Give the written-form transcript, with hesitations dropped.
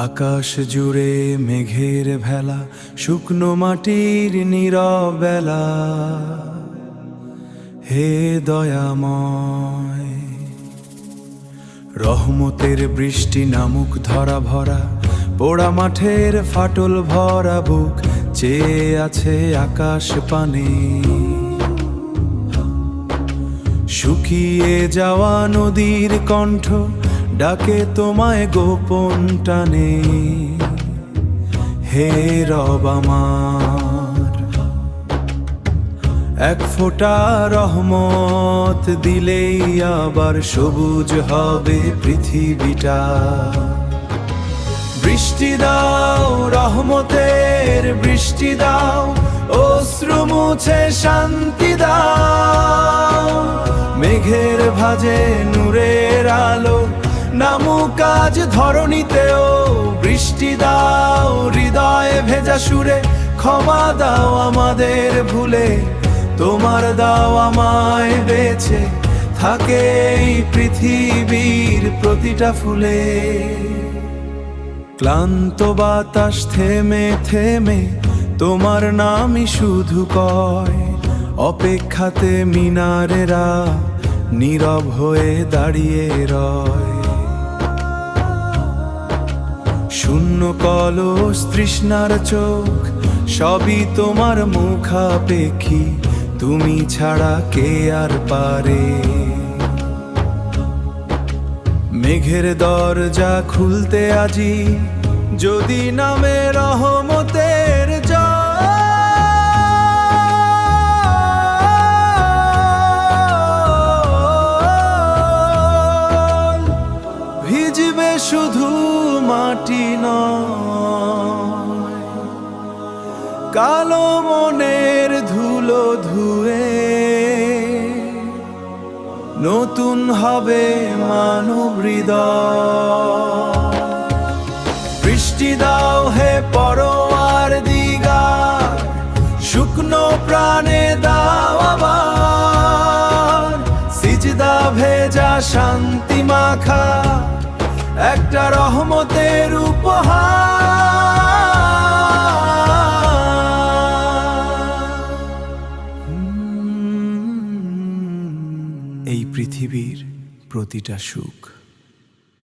আকাশ জুড়ে মেঘের ভেলা, শুকনো মাটির নীরব বেলা। হে দয়াময়, রহমতের বৃষ্টি নামুক ধরা ভরা, পোড়া মাঠের ফাটল ভরা বুক চেয়ে আছে আকাশ পানে। শুকিয়ে যাওয়া নদীর কণ্ঠ ডাকে তোমায় গোপন টানে। হে রব আমার, এক ফোঁটা রহমত দিলেই আবার সবুজ হবে পৃথিবীটা। বৃষ্টি দাও, রহমতের বৃষ্টি দাও, অশ্রু মুছে শান্তি দাও। মেঘের ভাঁজে নূরের আলো নামুক আজ ধরণীতেও। বৃষ্টি দাও, হৃদয়ে ভেজা সুরে ক্ষমা দাও আমাদের ভুলে। তোমার দাও আমায় বেঁচে থাকে এই পৃথিবীর প্রতিটা ফুলে। ক্লান্ত বাতাস থেমে থেমে তোমার নামই শুধু কয়। অপেক্ষাতে মিনারেরা নীরব হয়ে দাঁড়িয়ে রয়। শূন্য কলস তৃষ্ণার চোখ সবই তোমার মুখাপেক্ষী। তুমি ছাড়া কে আর পারে। মেঘের দরজা খুলতে আজি যদি নামে রহমতের জল। ভিজবে শুধু মাটি নয়, কালো মনের ধুলো ধুয়ে নতুন হবে মানব হৃদয়। বৃষ্টি দাও হে পরোয়ার দিগার, শুকনো প্রাণে দাও আবার। সিজদা ভেজা শান্তি মাখা একটা রহমতের উপহার। এই পৃথিবীর প্রতিটা সুখ